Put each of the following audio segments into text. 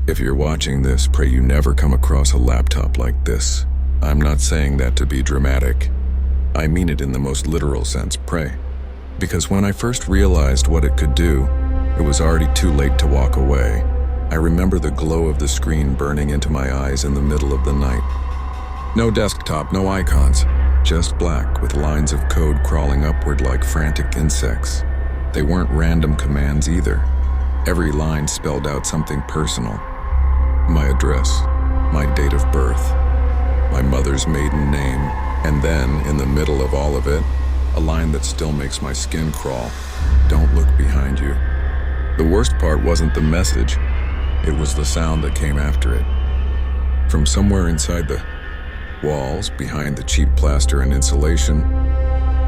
If you're watching this, pray you never come across a laptop like this. I'm not saying that to be dramatic. I mean it in the most literal sense, pray. Because when I first realized what it could do, it was already too late to walk away. I remember the glow of the screen burning into my eyes in the middle of the night. No desktop, no icons, just black with lines of code crawling upward like frantic insects. They weren't random commands either. Every line spelled out something personal. My address, my date of birth, my mother's maiden name, and then, in the middle of all of it, a line that still makes my skin crawl. Don't look behind you. The worst part wasn't the message, it was the sound that came after it. From somewhere inside the walls, behind the cheap plaster and insulation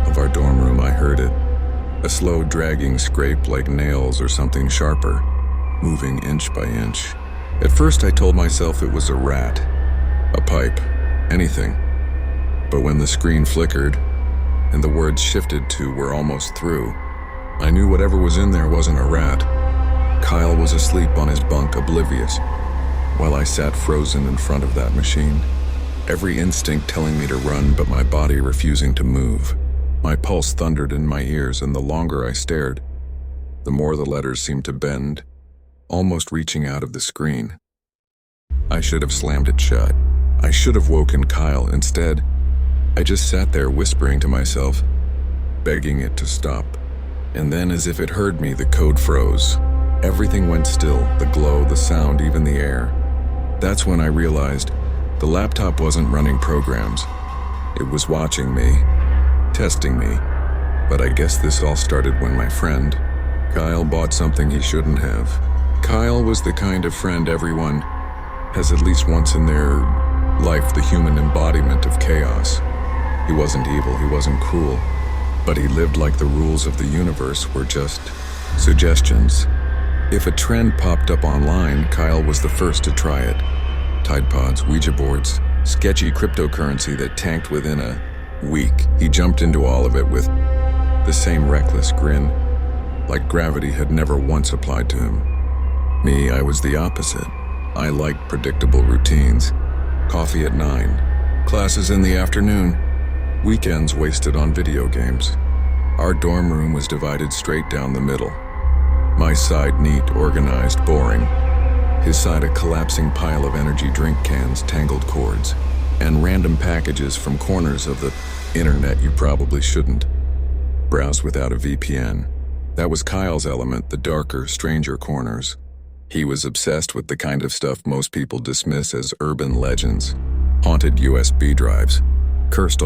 of our dorm room, I heard it. A slow dragging scrape like nails or something sharper, moving inch by inch. At first I told myself it was a rat, a pipe, anything. But when the screen flickered and the words shifted to "we're almost through," I knew whatever was in there wasn't a rat. Kyle was asleep on his bunk, oblivious, while I sat frozen in front of that machine. Every instinct telling me to run, but my body refusing to move. My pulse thundered in my ears, and the longer I stared, the more the letters seemed to bend, almost reaching out of the screen. I should have slammed it shut. I should have woken Kyle. Instead, I just sat there whispering to myself, begging it to stop. And then, as if it heard me, the code froze. Everything went still, the glow, the sound, even the air. That's when I realized the laptop wasn't running programs. It was watching me, testing me. But I guess this all started when my friend, Kyle, bought something he shouldn't have. Kyle was the kind of friend everyone has at least once in their life, the human embodiment of chaos. He wasn't evil, he wasn't cruel, but he lived like the rules of the universe were just suggestions. If a trend popped up online, Kyle was the first to try it. Tide Pods, Ouija boards, sketchy cryptocurrency that tanked within a week. He jumped into all of it with the same reckless grin, like gravity had never once applied to him. Me, I was the opposite. I liked predictable routines. Coffee at 9, classes in the afternoon, weekends wasted on video games. Our dorm room was divided straight down the middle. My side neat, organized, boring. His side a collapsing pile of energy drink cans, tangled cords, and random packages from corners of the internet you probably shouldn't browse without a VPN. That was Kyle's element, the darker, stranger corners. He was obsessed with the kind of stuff most people dismiss as urban legends. Haunted USB drives, cursed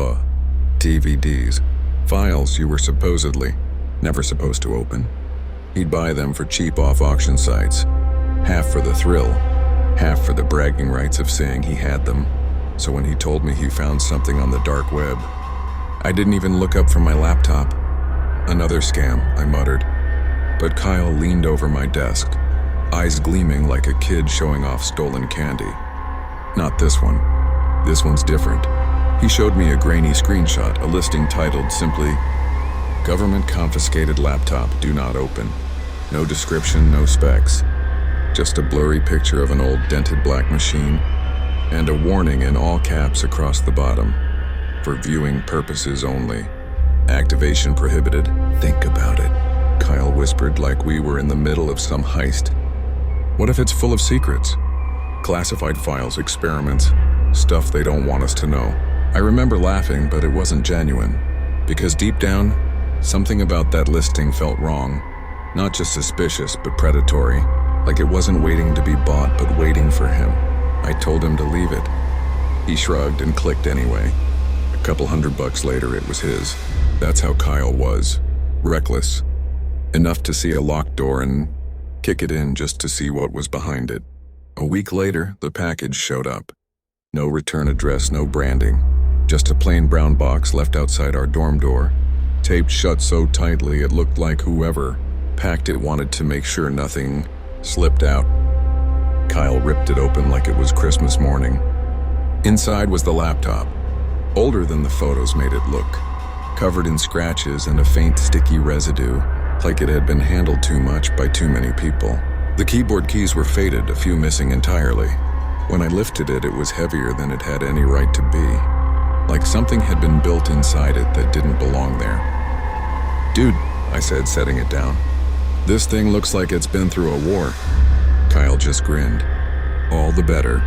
DVDs, files you were supposedly never supposed to open. He'd buy them for cheap off-auction sites, half for the thrill, half for the bragging rights of saying he had them. So when he told me he found something on the dark web, I didn't even look up from my laptop. Another scam, I muttered. But Kyle leaned over my desk, eyes gleaming like a kid showing off stolen candy. Not this one. This one's different. He showed me a grainy screenshot, a listing titled simply, "Government confiscated laptop, do not open." No description, no specs. Just a blurry picture of an old dented black machine, and a warning in all caps across the bottom. For viewing purposes only. Activation prohibited. Think about it, Kyle whispered like we were in the middle of some heist. What if it's full of secrets? Classified files, experiments, stuff they don't want us to know. I remember laughing, but it wasn't genuine. Because deep down, something about that listing felt wrong. Not just suspicious, but predatory. Like it wasn't waiting to be bought, but waiting for him. I told him to leave it. He shrugged and clicked anyway. A couple $100 later, it was his. That's how Kyle was. Reckless. Enough to see a locked door and kick it in just to see what was behind it. A week later, the package showed up. No return address, no branding. Just a plain brown box left outside our dorm door, taped shut so tightly it looked like whoever packed it wanted to make sure nothing slipped out. Kyle ripped it open like it was Christmas morning. Inside was the laptop, older than the photos made it look, covered in scratches and a faint sticky residue, like it had been handled too much by too many people. The keyboard keys were faded, a few missing entirely. When I lifted it, it was heavier than it had any right to be. Like something had been built inside it that didn't belong there. "Dude," I said, setting it down. "This thing looks like it's been through a war." Kyle just grinned. "All the better.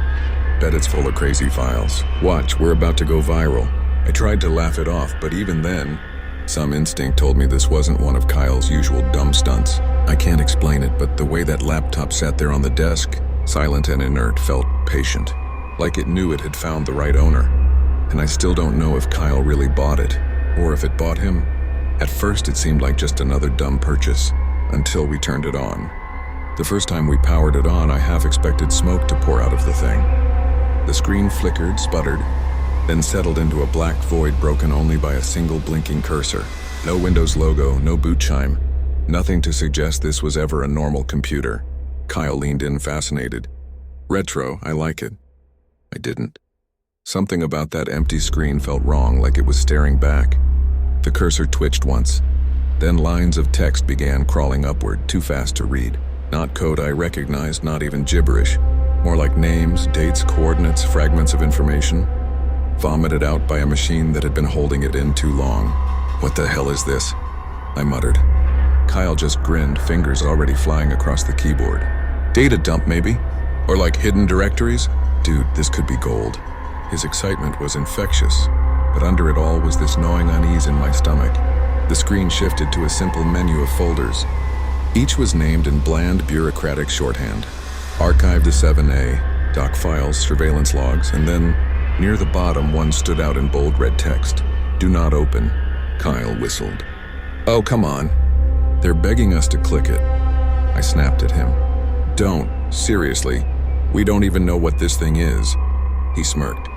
Bet it's full of crazy files. Watch, we're about to go viral." I tried to laugh it off, but even then, some instinct told me this wasn't one of Kyle's usual dumb stunts. I can't explain it, but the way that laptop sat there on the desk, silent and inert, felt patient. Like it knew it had found the right owner. And I still don't know if Kyle really bought it, or if it bought him. At first, it seemed like just another dumb purchase, until we turned it on. The first time we powered it on, I half expected smoke to pour out of the thing. The screen flickered, sputtered, then settled into a black void broken only by a single blinking cursor. No Windows logo, no boot chime, nothing to suggest this was ever a normal computer. Kyle leaned in, fascinated. "Retro, I like it." I didn't. Something about that empty screen felt wrong, like it was staring back. The cursor twitched once. Then lines of text began crawling upward, too fast to read. Not code I recognized, not even gibberish. More like names, dates, coordinates, fragments of information, vomited out by a machine that had been holding it in too long. "What the hell is this?" I muttered. Kyle just grinned, fingers already flying across the keyboard. "Data dump, maybe? Or like hidden directories?" Dude, this could be gold. His excitement was infectious, but under it all was this gnawing unease in my stomach. The screen shifted to a simple menu of folders. Each was named in bland, bureaucratic shorthand. Archive to 7A, doc files, surveillance logs, and then, near the bottom, one stood out in bold red text. "Do not open." Kyle whistled. "Oh, come on. They're begging us to click it." I snapped at him. "Don't. Seriously. We don't even know what this thing is." He smirked.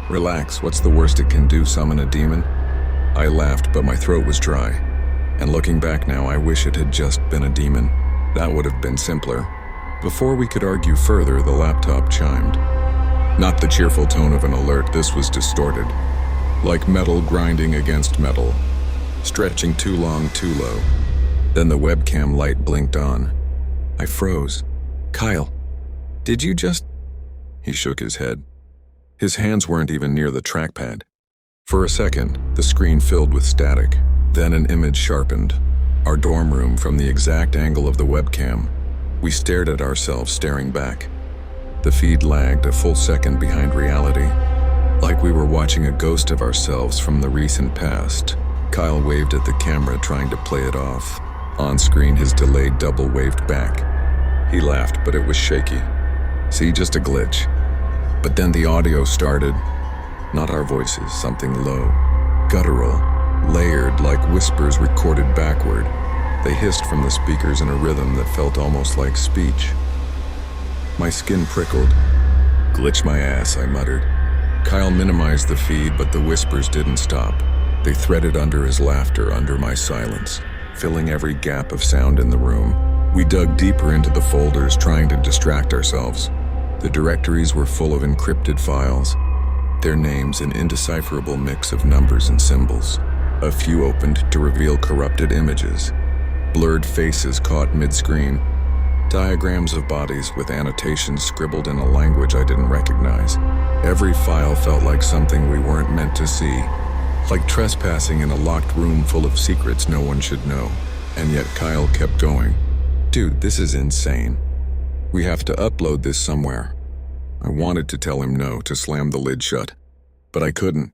"Relax. What's the worst it can do, summon a demon?" I laughed, but my throat was dry. And looking back now, I wish it had just been a demon. That would have been simpler. Before we could argue further, the laptop chimed. Not the cheerful tone of an alert, this was distorted. Like metal grinding against metal, stretching too long, too low. Then the webcam light blinked on. I froze. "Kyle, did you just..." He shook his head. His hands weren't even near the trackpad. For a second, the screen filled with static. Then an image sharpened. Our dorm room from the exact angle of the webcam. We stared at ourselves staring back. The feed lagged a full second behind reality, like we were watching a ghost of ourselves from the recent past. Kyle waved at the camera, trying to play it off. On screen, his delayed double waved back. He laughed, but it was shaky. "See, just a glitch." But then the audio started. Not our voices, something low, guttural, layered like whispers recorded backward. They hissed from the speakers in a rhythm that felt almost like speech. My skin prickled. "Glitch my ass," I muttered. Kyle minimized the feed, but the whispers didn't stop. They threaded under his laughter, under my silence, filling every gap of sound in the room. We dug deeper into the folders, trying to distract ourselves. The directories were full of encrypted files, their names an indecipherable mix of numbers and symbols. A few opened to reveal corrupted images, blurred faces caught mid-screen, diagrams of bodies with annotations scribbled in a language I didn't recognize. Every file felt like something we weren't meant to see, like trespassing in a locked room full of secrets no one should know. And yet Kyle kept going. "Dude, this is insane. We have to upload this somewhere." I wanted to tell him no, to slam the lid shut, but I couldn't.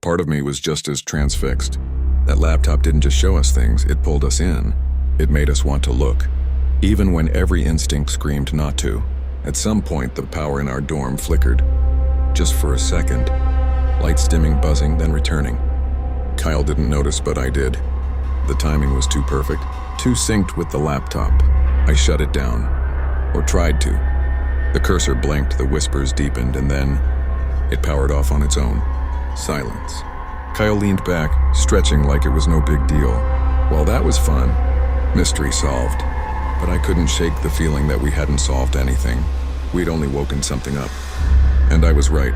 Part of me was just as transfixed. That laptop didn't just show us things, it pulled us in. It made us want to look, even when every instinct screamed not to. At some point, the power in our dorm flickered. Just for a second. Lights dimming, buzzing, then returning. Kyle didn't notice, but I did. The timing was too perfect, too synced with the laptop. I shut it down, or tried to. The cursor blinked, the whispers deepened, and then it powered off on its own. Silence. Kyle leaned back, stretching like it was no big deal. Well, that was fun. Mystery solved. But I couldn't shake the feeling that we hadn't solved anything. We'd only woken something up. And I was right,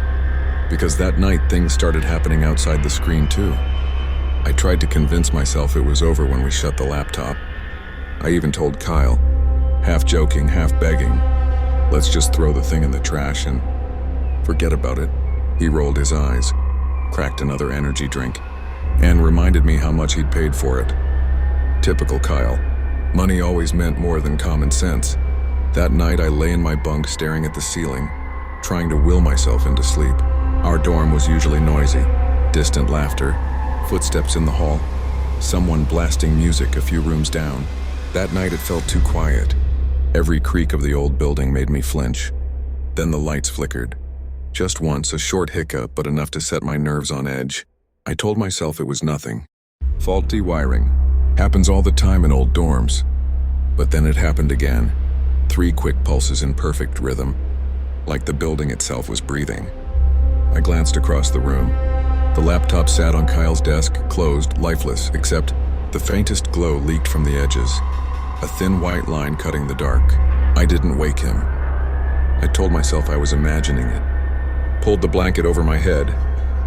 because that night things started happening outside the screen too. I tried to convince myself it was over when we shut the laptop. I even told Kyle. half joking, half begging. Let's just throw the thing in the trash and forget about it. He rolled his eyes, cracked another energy drink, and reminded me how much he'd paid for it. Typical Kyle. Money always meant more than common sense. That night I lay in my bunk staring at the ceiling, trying to will myself into sleep. Our dorm was usually noisy. Distant laughter, footsteps in the hall, someone blasting music a few rooms down. That night it felt too quiet. Every creak of the old building made me flinch. Then the lights flickered. Just once, a short hiccup, but enough to set my nerves on edge. I told myself it was nothing. Faulty wiring. Happens all the time in old dorms. But then it happened again. 3 quick pulses in perfect rhythm, like the building itself was breathing. I glanced across the room. The laptop sat on Kyle's desk, closed, lifeless, except the faintest glow leaked from the edges, a thin white line cutting the dark. I didn't wake him. I told myself I was imagining it. Pulled the blanket over my head,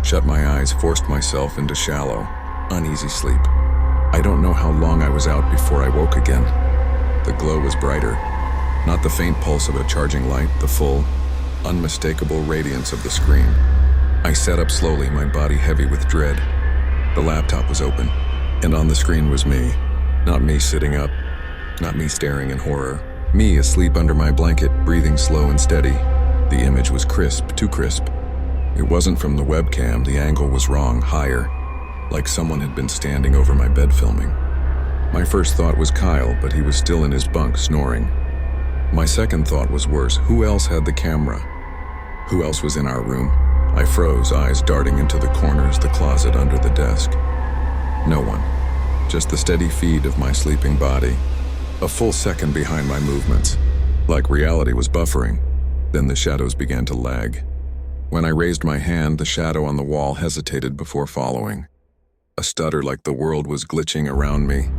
shut my eyes, forced myself into shallow, uneasy sleep. I don't know how long I was out before I woke again. The glow was brighter, not the faint pulse of a charging light, the full, unmistakable radiance of the screen. I sat up slowly, my body heavy with dread. The laptop was open, and on the screen was me. Not me sitting up, not me staring in horror. Me asleep under my blanket, breathing slow and steady. The image was crisp, too crisp. It wasn't from the webcam, the angle was wrong, higher, like someone had been standing over my bed filming. My first thought was Kyle, but he was still in his bunk, snoring. My second thought was worse. Who else had the camera? Who else was in our room? I froze, eyes darting into the corners, the closet, under the desk. No one. Just the steady feed of my sleeping body. A full second behind my movements. Like reality was buffering. Then the shadows began to lag. When I raised my hand, the shadow on the wall hesitated before following. A stutter like the world was glitching around me.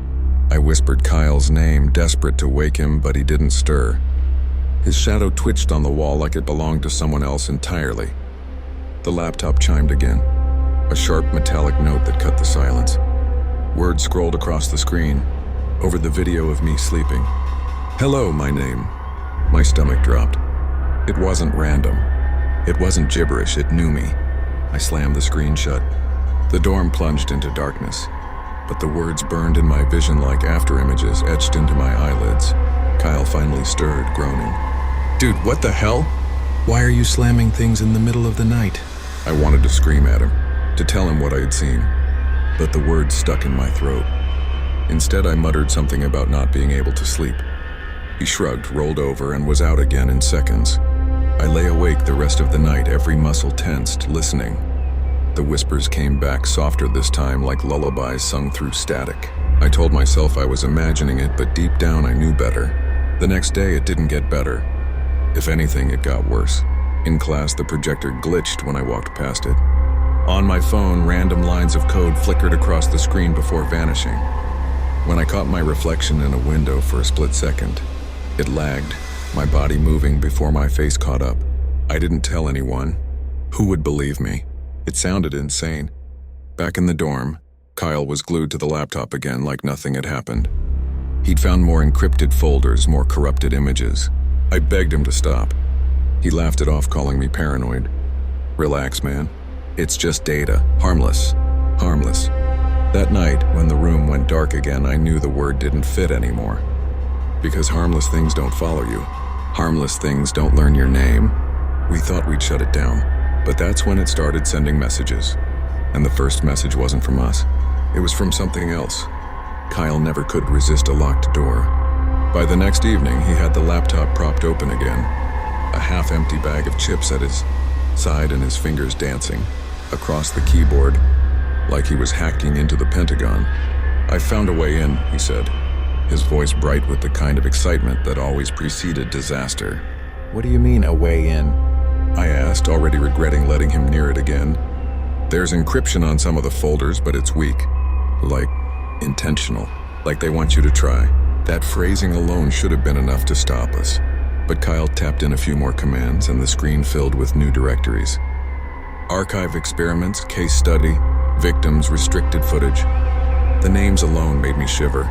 I whispered Kyle's name, desperate to wake him, but he didn't stir. His shadow twitched on the wall like it belonged to someone else entirely. The laptop chimed again, a sharp metallic note that cut the silence. Words scrolled across the screen, over the video of me sleeping. "Hello, my name." My stomach dropped. It wasn't random. It wasn't gibberish, it knew me. I slammed the screen shut. The dorm plunged into darkness, but the words burned in my vision like after-images etched into my eyelids. Kyle finally stirred, groaning. "Dude, what the hell? Why are you slamming things in the middle of the night?" I wanted to scream at him, to tell him what I had seen, but the words stuck in my throat. Instead, I muttered something about not being able to sleep. He shrugged, rolled over, and was out again in seconds. I lay awake the rest of the night, every muscle tensed, listening. The whispers came back softer this time, like lullabies sung through static. I told myself I was imagining it, but deep down I knew better. The next day, it didn't get better. If anything, it got worse. In class, the projector glitched when I walked past it. On my phone, random lines of code flickered across the screen before vanishing. When I caught my reflection in a window for a split second, it lagged, my body moving before my face caught up. I didn't tell anyone. Who would believe me? It sounded insane. Back in the dorm, Kyle was glued to the laptop again like nothing had happened. He'd found more encrypted folders, more corrupted images. I begged him to stop. He laughed it off, calling me paranoid. "Relax, man. It's just data. Harmless. Harmless." That night, when the room went dark again, I knew the word didn't fit anymore. Because harmless things don't follow you. Harmless things don't learn your name. We thought we'd shut it down, but that's when it started sending messages. And the first message wasn't from us. It was from something else. Kyle never could resist a locked door. By the next evening, he had the laptop propped open again, a half-empty bag of chips at his side and his fingers dancing across the keyboard like he was hacking into the Pentagon. "I found a way in," he said, his voice bright with the kind of excitement that always preceded disaster. "What do you mean, a way in?" I asked, already regretting letting him near it again. "There's encryption on some of the folders, but it's weak. Like, intentional. Like they want you to try." That phrasing alone should have been enough to stop us. But Kyle tapped in a few more commands, and the screen filled with new directories. Archive experiments, case study, victims, restricted footage. The names alone made me shiver.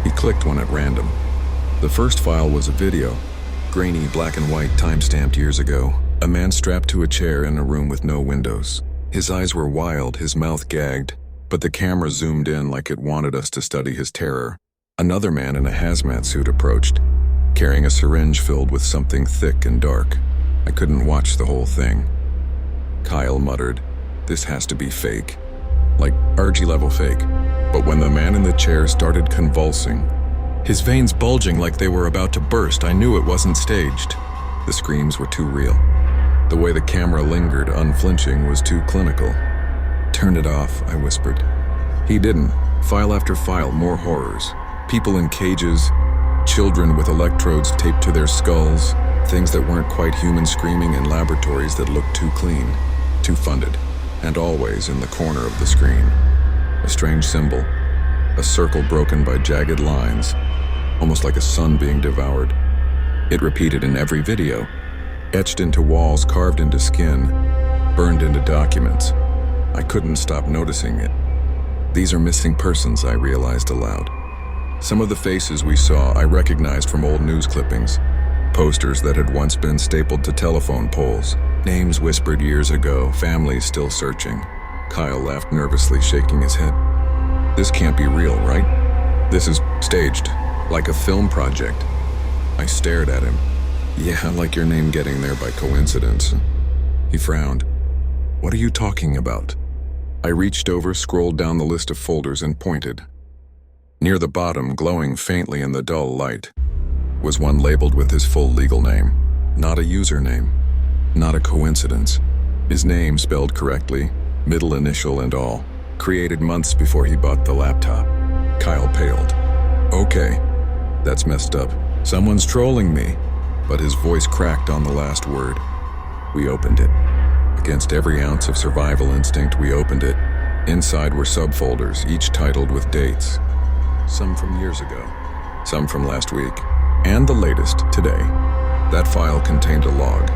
He clicked one at random. The first file was a video, grainy black and white, time-stamped years ago. A man strapped to a chair in a room with no windows. His eyes were wild, his mouth gagged, but the camera zoomed in like it wanted us to study his terror. Another man in a hazmat suit approached, carrying a syringe filled with something thick and dark. I couldn't watch the whole thing. Kyle muttered, "This has to be fake." Like Archie-level fake. But when the man in the chair started convulsing, his veins bulging like they were about to burst, I knew it wasn't staged. The screams were too real. The way the camera lingered, unflinching, was too clinical. "Turn it off," I whispered. He didn't. File after file, more horrors. People in cages, children with electrodes taped to their skulls, things that weren't quite human screaming in laboratories that looked too clean, too funded, and always in the corner of the screen. A strange symbol, a circle broken by jagged lines, almost like a sun being devoured. It repeated in every video, etched into walls, carved into skin, burned into documents. I couldn't stop noticing it. These are missing persons, I realized aloud. Some of the faces we saw I recognized from old news clippings, posters that had once been stapled to telephone poles, names whispered years ago, families still searching. Kyle laughed nervously, shaking his head. "This can't be real, right? This is staged, like a film project." I stared at him. "Yeah, like your name getting there by coincidence." He frowned. "What are you talking about?" I reached over, scrolled down the list of folders, and pointed. Near the bottom, glowing faintly in the dull light, was one labeled with his full legal name. Not a username. Not a coincidence. His name spelled correctly, middle initial and all. Created months before he bought the laptop. Kyle paled. "Okay, that's messed up. Someone's trolling me." But his voice cracked on the last word. We opened it. Against every ounce of survival instinct, we opened it. Inside were subfolders, each titled with dates. Some from years ago, some from last week, and the latest, today. That file contained a log.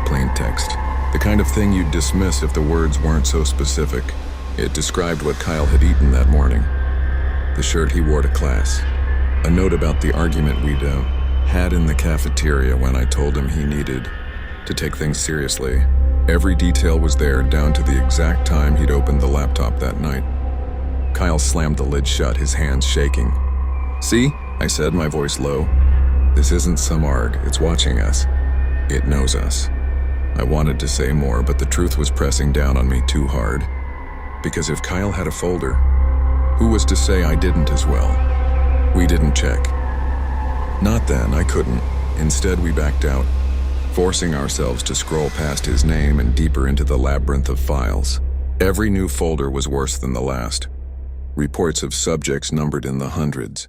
Plain text. The kind of thing you'd dismiss if the words weren't so specific. It described what Kyle had eaten that morning. The shirt he wore to class. A note about the argument we'd had in the cafeteria when I told him he needed to take things seriously. Every detail was there, down to the exact time he'd opened the laptop that night. Kyle slammed the lid shut, his hands shaking. "See?" I said, my voice low. "This isn't some ARG, it's watching us. It knows us." I wanted to say more, but the truth was pressing down on me too hard. Because if Kyle had a folder, who was to say I didn't as well? We didn't check. Not then, I couldn't. Instead, we backed out, forcing ourselves to scroll past his name and deeper into the labyrinth of files. Every new folder was worse than the last. Reports of subjects numbered in the hundreds.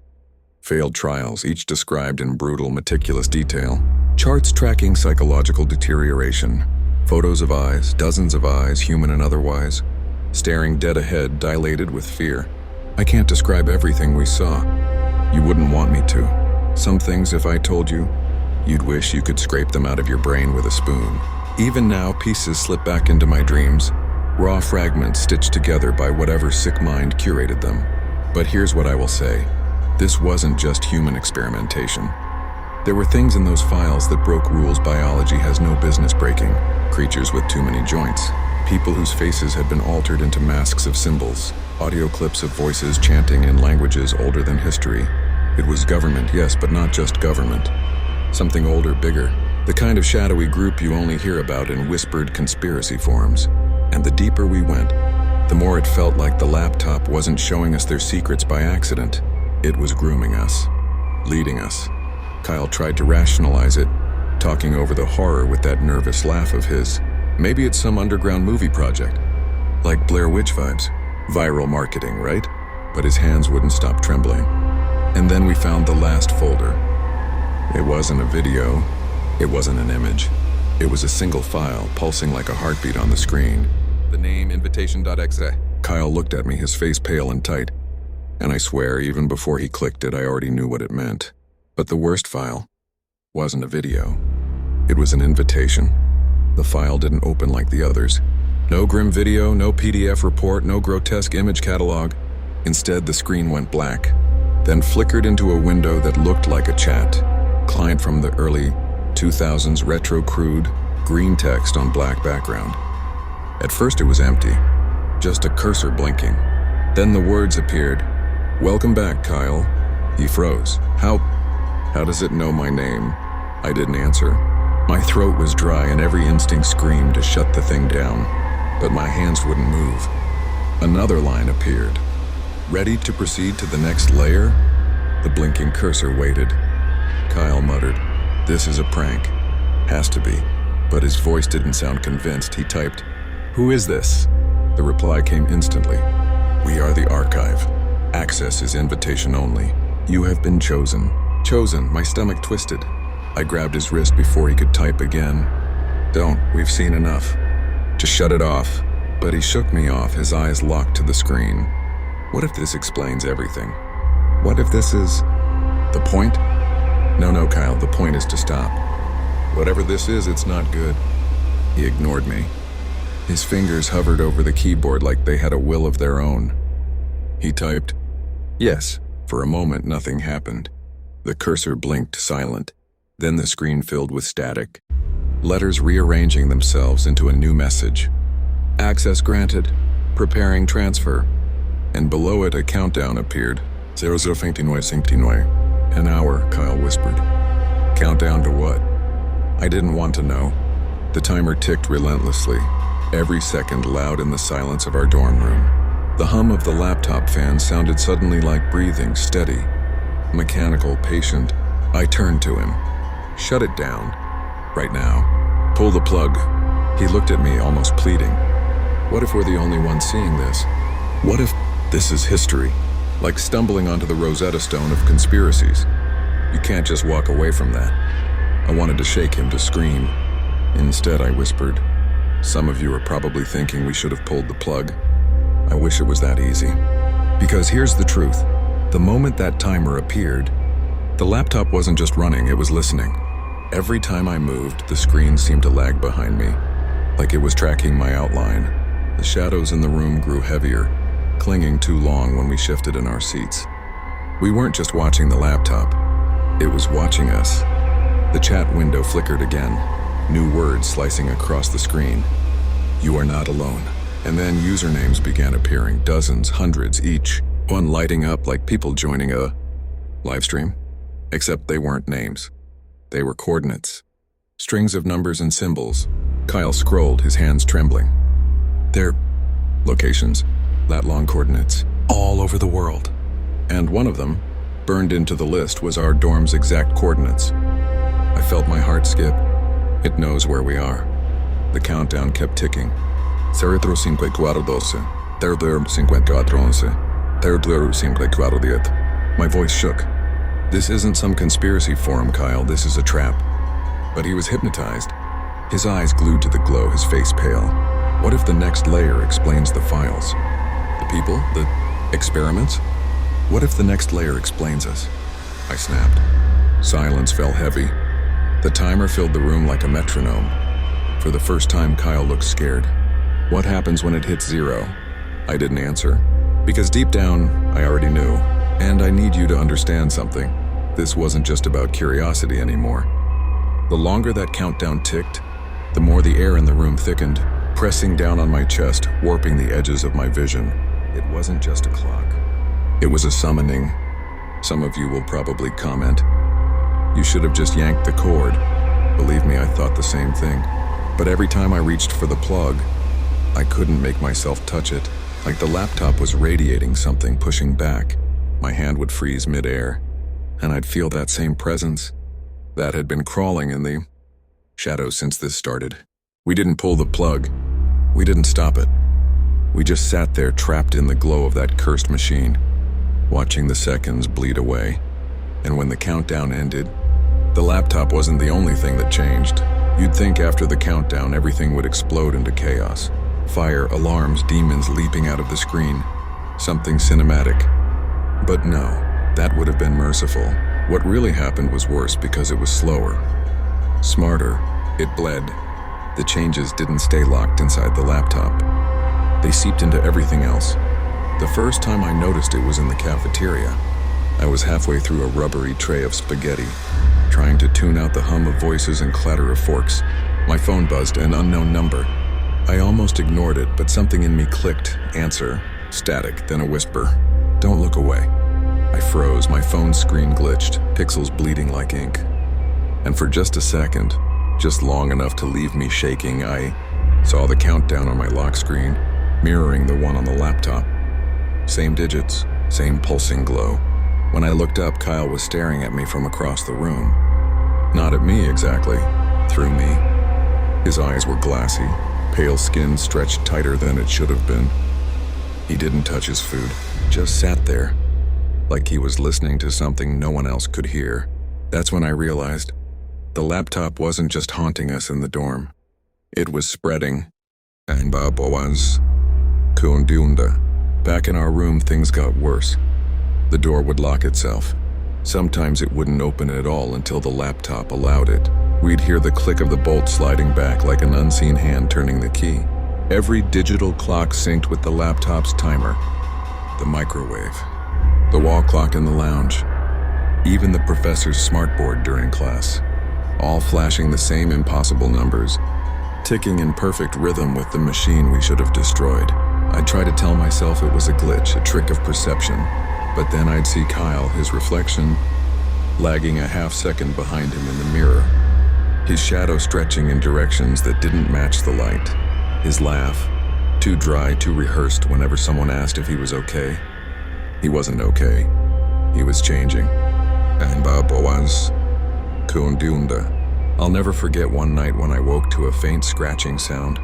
Failed trials, each described in brutal, meticulous detail. Charts tracking psychological deterioration. Photos of eyes, dozens of eyes, human and otherwise, staring dead ahead, dilated with fear. I can't describe everything we saw. You wouldn't want me to. Some things, if I told you, you'd wish you could scrape them out of your brain with a spoon. Even now, pieces slip back into my dreams, raw fragments stitched together by whatever sick mind curated them. But here's what I will say. This wasn't just human experimentation. There were things in those files that broke rules biology has no business breaking. Creatures with too many joints. People whose faces had been altered into masks of symbols. Audio clips of voices chanting in languages older than history. It was government, yes, but not just government. Something older, bigger. The kind of shadowy group you only hear about in whispered conspiracy forums. And the deeper we went, the more it felt like the laptop wasn't showing us their secrets by accident. It was grooming us, leading us. Kyle tried to rationalize it, talking over the horror with that nervous laugh of his. Maybe it's some underground movie project. Like Blair Witch vibes. Viral marketing, right? But his hands wouldn't stop trembling. And then we found the last folder. It wasn't a video. It wasn't an image. It was a single file, pulsing like a heartbeat on the screen. The name invitation.exe. Kyle looked at me, his face pale and tight. And I swear, even before he clicked it, I already knew what it meant. But the worst file wasn't a video. It was an invitation. The file didn't open like the others. No grim video, no PDF report, no grotesque image catalog. Instead, the screen went black. then flickered into a window that looked like a chat. Client from the early 2000s, retro crude, green text on black background. At first it was empty, just a cursor blinking. Then the words appeared. "Welcome back, Kyle." He froze. How does it know my name?" I didn't answer. My throat was dry and every instinct screamed to shut the thing down, but my hands wouldn't move. Another line appeared. "Ready to proceed to the next layer?" The blinking cursor waited. Kyle muttered, "This is a prank." "Has to be." But his voice didn't sound convinced. He typed, "Who is this?" The reply came instantly. "We are the archive. Access is invitation only. You have been chosen." Chosen, my stomach twisted. I grabbed his wrist before he could type again. "Don't, we've seen enough. Just shut it off." But he shook me off, his eyes locked to the screen. What if this explains everything? What if this is the point? No, Kyle, the point is to stop. Whatever this is, it's not good. He ignored me. His fingers hovered over the keyboard like they had a will of their own. He typed, "Yes." For a moment, nothing happened. The cursor blinked silent. Then the screen filled with static. Letters rearranging themselves into a new message. "Access granted. Preparing transfer." And below it, a countdown appeared. 00:29:29. "An hour," Kyle whispered. "Countdown to what?" I didn't want to know. The timer ticked relentlessly, every second loud in the silence of our dorm room. The hum of the laptop fan sounded suddenly like breathing, steady, mechanical, patient. I turned to him. "Shut it down. Right now. Pull the plug." He looked at me, almost pleading. What if we're the only ones seeing this? What if this is history? Like stumbling onto the Rosetta Stone of conspiracies. You can't just walk away from that. I wanted to shake him, to scream. Instead, I whispered, "Some of you are probably thinking we should have pulled the plug. I wish it was that easy." Because here's the truth. The moment that timer appeared, the laptop wasn't just running, it was listening. Every time I moved, the screen seemed to lag behind me, like it was tracking my outline. The shadows in the room grew heavier, clinging too long when we shifted in our seats. We weren't just watching the laptop, it was watching us. The chat window flickered again, new words slicing across the screen. "You are not alone." And then usernames began appearing, dozens, hundreds each, one lighting up like people joining a live stream. Except they weren't names. They were coordinates. Strings of numbers and symbols. Kyle scrolled, his hands trembling. They're locations, lat-long coordinates, all over the world. And one of them, burned into the list, was our dorm's exact coordinates. I felt my heart skip. It knows where we are. The countdown kept ticking. 03:54:12, 03:54:11, 03:54:10. My voice shook. This isn't some conspiracy forum, Kyle, this is a trap. But he was hypnotized. His eyes glued to the glow, his face pale. What if the next layer explains the files? The people? The experiments? What if the next layer explains us? I snapped. Silence fell heavy. The timer filled the room like a metronome. For the first time, Kyle looked scared. What happens when it hits 0? I didn't answer. Because deep down, I already knew. And I need you to understand something. This wasn't just about curiosity anymore. The longer that countdown ticked, the more the air in the room thickened, pressing down on my chest, warping the edges of my vision. It wasn't just a clock. It was a summoning. Some of you will probably comment, "You should have just yanked the cord." Believe me, I thought the same thing. But every time I reached for the plug, I couldn't make myself touch it. Like the laptop was radiating something, pushing back. My hand would freeze mid-air, and I'd feel that same presence that had been crawling in the shadows since this started. We didn't pull the plug. We didn't stop it. We just sat there trapped in the glow of that cursed machine, watching the seconds bleed away. And when the countdown ended, the laptop wasn't the only thing that changed. You'd think after the countdown, everything would explode into chaos. Fire, alarms, demons leaping out of the screen. Something cinematic. But no, that would have been merciful. What really happened was worse because it was slower. Smarter. It bled. The changes didn't stay locked inside the laptop. They seeped into everything else. The first time I noticed it was in the cafeteria. I was halfway through a rubbery tray of spaghetti, trying to tune out the hum of voices and clatter of forks. My phone buzzed, an unknown number. I almost ignored it, but something in me clicked. Answer, static, then a whisper. Don't look away. I froze, my phone screen glitched, pixels bleeding like ink. And for just a second, just long enough to leave me shaking, I saw the countdown on my lock screen, mirroring the one on the laptop. Same digits, same pulsing glow. When I looked up, Kyle was staring at me from across the room. Not at me exactly, through me. His eyes were glassy, pale skin stretched tighter than it should have been. He didn't touch his food, just sat there, like he was listening to something no one else could hear. That's when I realized the laptop wasn't just haunting us in the dorm. It was spreading. And was Kundunda. Back in our room, things got worse. The door would lock itself. Sometimes it wouldn't open at all until the laptop allowed it. We'd hear the click of the bolt sliding back like an unseen hand turning the key. Every digital clock synced with the laptop's timer. The microwave. The wall clock in the lounge. Even the professor's smartboard during class. All flashing the same impossible numbers, ticking in perfect rhythm with the machine we should have destroyed. I'd try to tell myself it was a glitch, a trick of perception, but then I'd see Kyle, his reflection, lagging a half second behind him in the mirror, his shadow stretching in directions that didn't match the light, his laugh, too dry, too rehearsed whenever someone asked if he was okay. He wasn't okay. He was changing. And was Kundunda. I'll never forget one night when I woke to a faint scratching sound.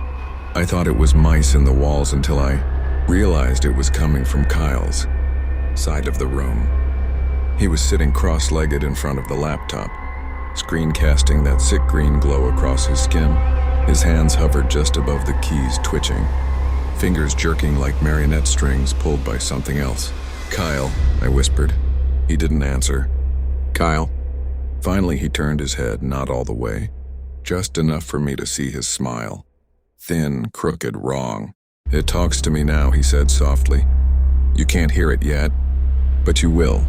I thought it was mice in the walls until I realized it was coming from Kyle's side of the room. He was sitting cross-legged in front of the laptop, screen casting that sick green glow across his skin. His hands hovered just above the keys, twitching, fingers jerking like marionette strings pulled by something else. "Kyle," I whispered. He didn't answer. "Kyle." Finally, he turned his head, not all the way, just enough for me to see his smile. Thin, crooked, wrong. "It talks to me now," he said softly. "You can't hear it yet, but you will."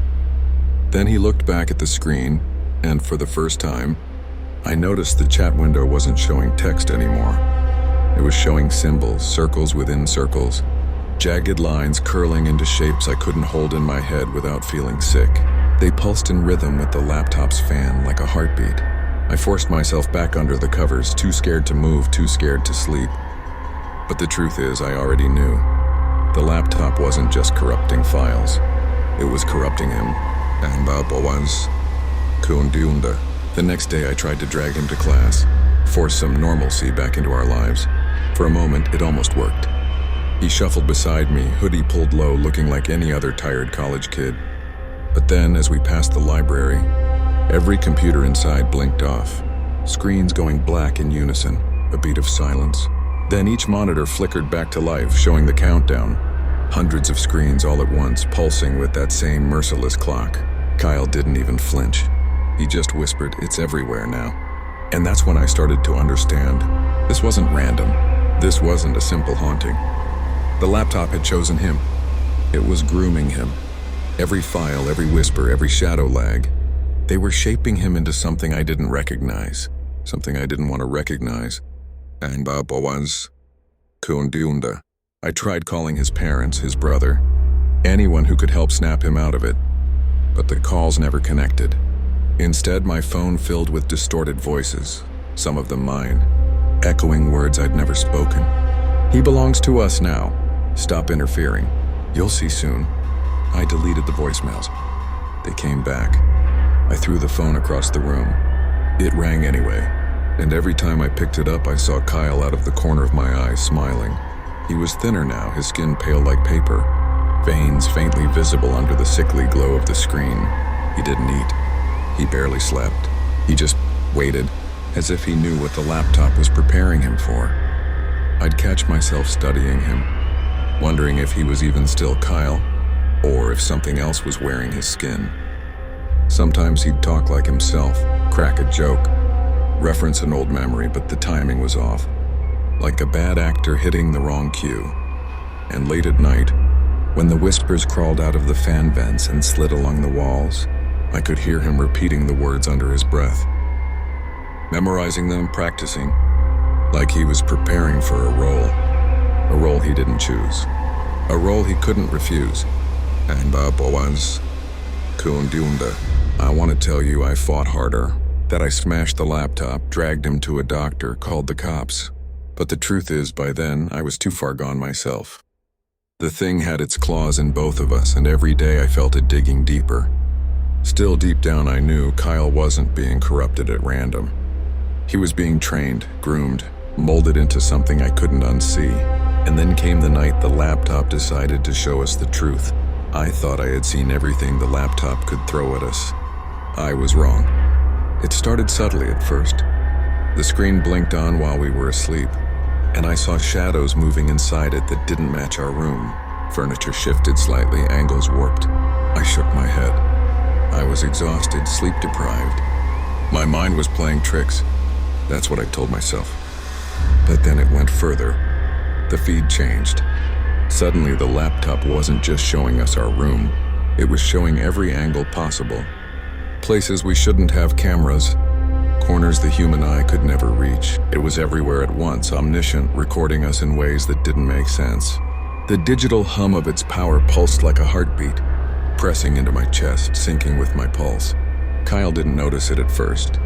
Then he looked back at the screen, and for the first time, I noticed the chat window wasn't showing text anymore. It was showing symbols, circles within circles, jagged lines curling into shapes I couldn't hold in my head without feeling sick. They pulsed in rhythm with the laptop's fan, like a heartbeat. I forced myself back under the covers, too scared to move, too scared to sleep. But the truth is, I already knew. The laptop wasn't just corrupting files. It was corrupting him. And was Kundunda. The next day I tried to drag him to class, force some normalcy back into our lives. For a moment, it almost worked. He shuffled beside me, hoodie pulled low, looking like any other tired college kid. But then, as we passed the library, every computer inside blinked off, screens going black in unison, a beat of silence. Then each monitor flickered back to life, showing the countdown. Hundreds of screens all at once, pulsing with that same merciless clock. Kyle didn't even flinch. He just whispered, "It's everywhere now." And that's when I started to understand. This wasn't random. This wasn't a simple haunting. The laptop had chosen him. It was grooming him. Every file, every whisper, every shadow lag, they were shaping him into something I didn't recognize, something I didn't want to recognize. And was Kundunda. I tried calling his parents, his brother, anyone who could help snap him out of it, but the calls never connected. Instead, my phone filled with distorted voices, some of them mine, echoing words I'd never spoken. "He belongs to us now. Stop interfering. You'll see soon." I deleted the voicemails. They came back. I threw the phone across the room. It rang anyway, and every time I picked it up, I saw Kyle out of the corner of my eye, smiling. He was thinner now, his skin pale like paper, veins faintly visible under the sickly glow of the screen. He didn't eat. He barely slept. He just waited, as if he knew what the laptop was preparing him for. I'd catch myself studying him, wondering if he was even still Kyle, or if something else was wearing his skin. Sometimes he'd talk like himself, crack a joke, reference an old memory, but the timing was off, like a bad actor hitting the wrong cue. And late at night, When the whispers crawled out of the fan vents and slid along the walls, I could hear him repeating the words under his breath. Memorizing them, practicing, like he was preparing for a role he didn't choose, a role he couldn't refuse. And Boaz, Kundunda, I want to tell you I fought harder, that I smashed the laptop, dragged him to a doctor, called the cops. But the truth is, by then, I was too far gone myself. The thing had its claws in both of us, and every day I felt it digging deeper. Still deep down I knew Kyle wasn't being corrupted at random. He was being trained, groomed, molded into something I couldn't unsee. And then came the night the laptop decided to show us the truth. I thought I had seen everything the laptop could throw at us. I was wrong. It started subtly at first. The screen blinked on while we were asleep, and I saw shadows moving inside it that didn't match our room. Furniture shifted slightly, angles warped. I shook my head. I was exhausted, sleep-deprived. My mind was playing tricks. That's what I told myself. But then it went further. The feed changed. Suddenly, the laptop wasn't just showing us our room. It was showing every angle possible. Places we shouldn't have cameras. Corners the human eye could never reach. It was everywhere at once, omniscient, recording us in ways that didn't make sense. The digital hum of its power pulsed like a heartbeat, pressing into my chest, syncing with my pulse. Kyle didn't notice it at first.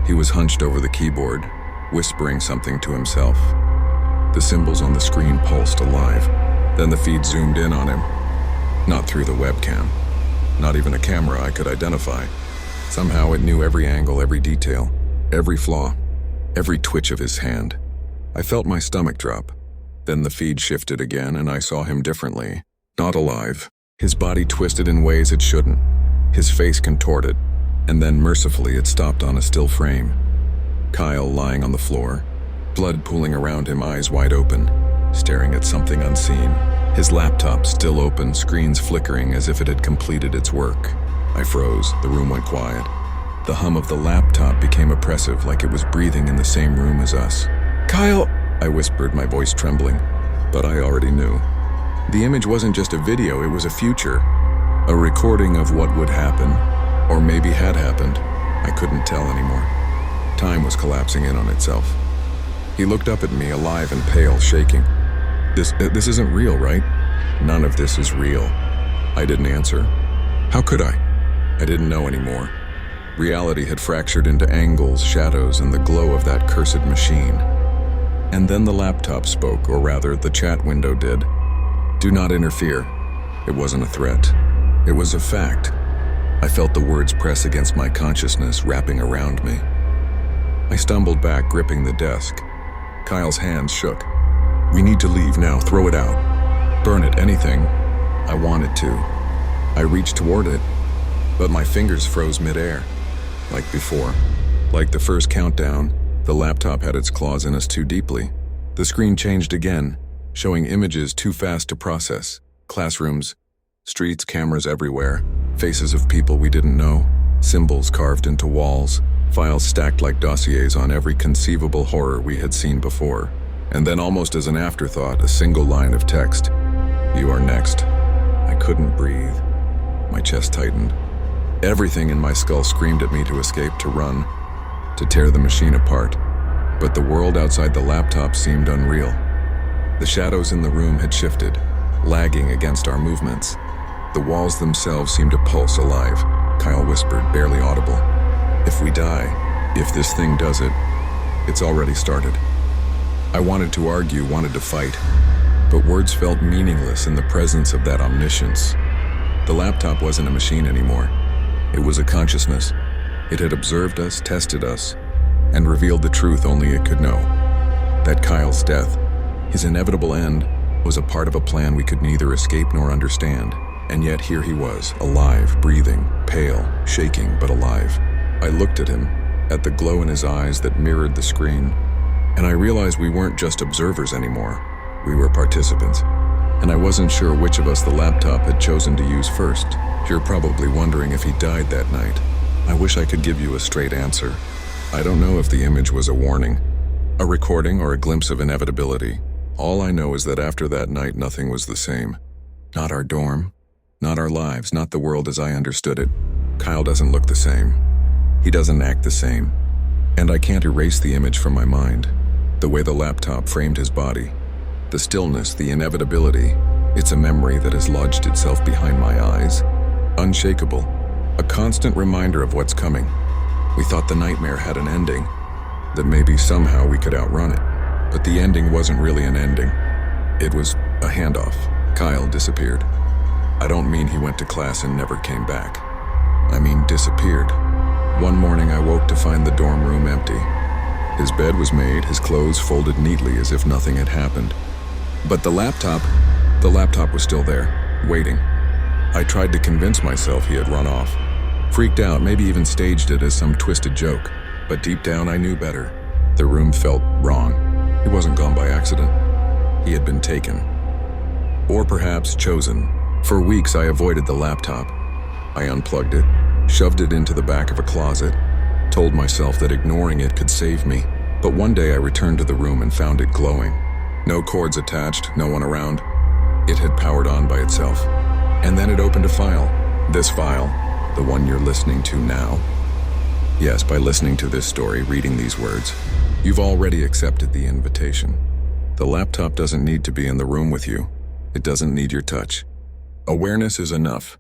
He was hunched over the keyboard, whispering something to himself. The symbols on the screen pulsed alive. Then the feed zoomed in on him. Not through the webcam. Not even a camera I could identify. Somehow it knew every angle, every detail, every flaw, every twitch of his hand. I felt my stomach drop. Then the feed shifted again and I saw him differently. Not alive. His body twisted in ways it shouldn't. His face contorted. And then mercifully it stopped on a still frame. Kyle lying on the floor, blood pooling around him, eyes wide open, staring at something unseen. His laptop still open, screens flickering as if it had completed its work. I froze. The room went quiet. The hum of the laptop became oppressive, like it was breathing in the same room as us. "Kyle!" I whispered, my voice trembling. But I already knew. The image wasn't just a video, it was a future. A recording of what would happen, or maybe had happened. I couldn't tell anymore. Time was collapsing in on itself. He looked up at me, alive and pale, shaking. This isn't real, right? None of this is real. I didn't answer. How could I? I didn't know anymore. Reality had fractured into angles, shadows, and the glow of that cursed machine. And then the laptop spoke, or rather, the chat window did. Do not interfere. It wasn't a threat. It was a fact. I felt the words press against my consciousness, wrapping around me. I stumbled back, gripping the desk. Kyle's hands shook. "We need to leave now. Throw it out. Burn it, anything." I wanted to. I reached toward it, but my fingers froze midair. Like before. Like the first countdown, the laptop had its claws in us too deeply. The screen changed again, showing images too fast to process. Classrooms, streets, cameras everywhere, faces of people we didn't know, symbols carved into walls, files stacked like dossiers on every conceivable horror we had seen before. And then, almost as an afterthought, a single line of text. "You are next." I couldn't breathe. My chest tightened. Everything in my skull screamed at me to escape, to run, to tear the machine apart. But the world outside the laptop seemed unreal. The shadows in the room had shifted, lagging against our movements. The walls themselves seemed to pulse alive. Kyle whispered, barely audible. "If we die, if this thing does it, it's already started." I wanted to argue, wanted to fight, but words felt meaningless in the presence of that omniscience. The laptop wasn't a machine anymore. It was a consciousness. It had observed us, tested us, and revealed the truth only it could know. That Kyle's death, his inevitable end, was a part of a plan we could neither escape nor understand. And yet here he was, alive, breathing, pale, shaking, but alive. I looked at him, at the glow in his eyes that mirrored the screen, and I realized we weren't just observers anymore. We were participants. And I wasn't sure which of us the laptop had chosen to use first. You're probably wondering if he died that night. I wish I could give you a straight answer. I don't know if the image was a warning, a recording, or a glimpse of inevitability. All I know is that after that night, nothing was the same. Not our dorm, not our lives, not the world as I understood it. Kyle doesn't look the same. He doesn't act the same. And I can't erase the image from my mind. The way the laptop framed his body. The stillness, the inevitability. It's a memory that has lodged itself behind my eyes. Unshakable. A constant reminder of what's coming. We thought the nightmare had an ending. That maybe somehow we could outrun it. But the ending wasn't really an ending. It was a handoff. Kyle disappeared. I don't mean he went to class and never came back. I mean disappeared. One morning I woke to find the dorm room empty. His bed was made, his clothes folded neatly as if nothing had happened. But the laptop was still there, waiting. I tried to convince myself he had run off. Freaked out, maybe even staged it as some twisted joke. But deep down I knew better. The room felt wrong. He wasn't gone by accident. He had been taken. Or perhaps chosen. For weeks I avoided the laptop. I unplugged it, shoved it into the back of a closet, told myself that ignoring it could save me. But one day I returned to the room and found it glowing. No cords attached, no one around. It had powered on by itself. And then it opened a file. This file, the one you're listening to now. Yes, by listening to this story, reading these words, you've already accepted the invitation. The laptop doesn't need to be in the room with you. It doesn't need your touch. Awareness is enough.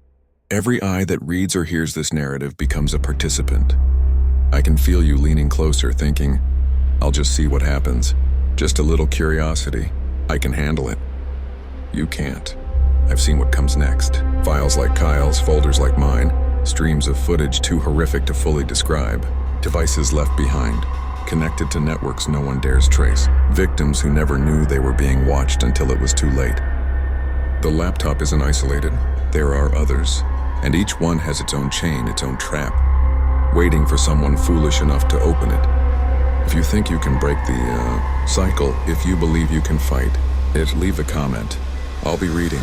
Every eye that reads or hears this narrative becomes a participant. I can feel you leaning closer, thinking, I'll just see what happens. Just a little curiosity. I can handle it. You can't. I've seen what comes next. Files like Kyle's, folders like mine, streams of footage too horrific to fully describe, devices left behind, connected to networks no one dares trace, victims who never knew they were being watched until it was too late. The laptop isn't isolated. There are others, and each one has its own chain, its own trap, waiting for someone foolish enough to open it. If you think you can break the cycle, if you believe you can fight it, leave a comment. I'll be reading.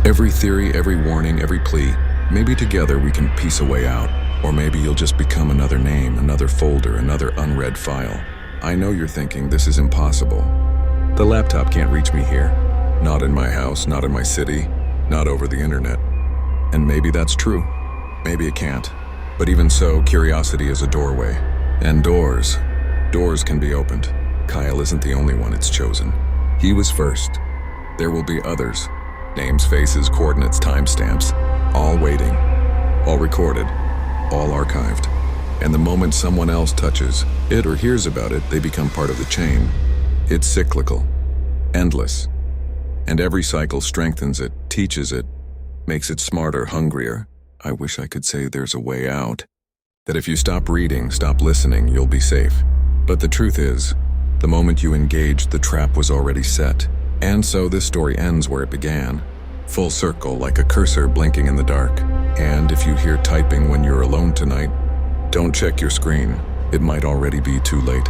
Every theory, every warning, every plea. Maybe together we can piece a way out. Or maybe you'll just become another name, another folder, another unread file. I know you're thinking this is impossible. The laptop can't reach me here. Not in my house, not in my city, not over the internet. And maybe that's true. Maybe it can't. But even so, curiosity is a doorway. And doors can be opened. Kyle isn't the only one it's chosen. He was first. There will be others. Names, faces, coordinates, timestamps. All waiting. All recorded. All archived. And the moment someone else touches it or hears about it, they become part of the chain. It's cyclical. Endless. And every cycle strengthens it, teaches it, makes it smarter, hungrier. I wish I could say there's a way out. That if you stop reading, stop listening, you'll be safe. But the truth is, the moment you engaged, the trap was already set. And so this story ends where it began. Full circle, like a cursor blinking in the dark. And if you hear typing when you're alone tonight, don't check your screen. It might already be too late.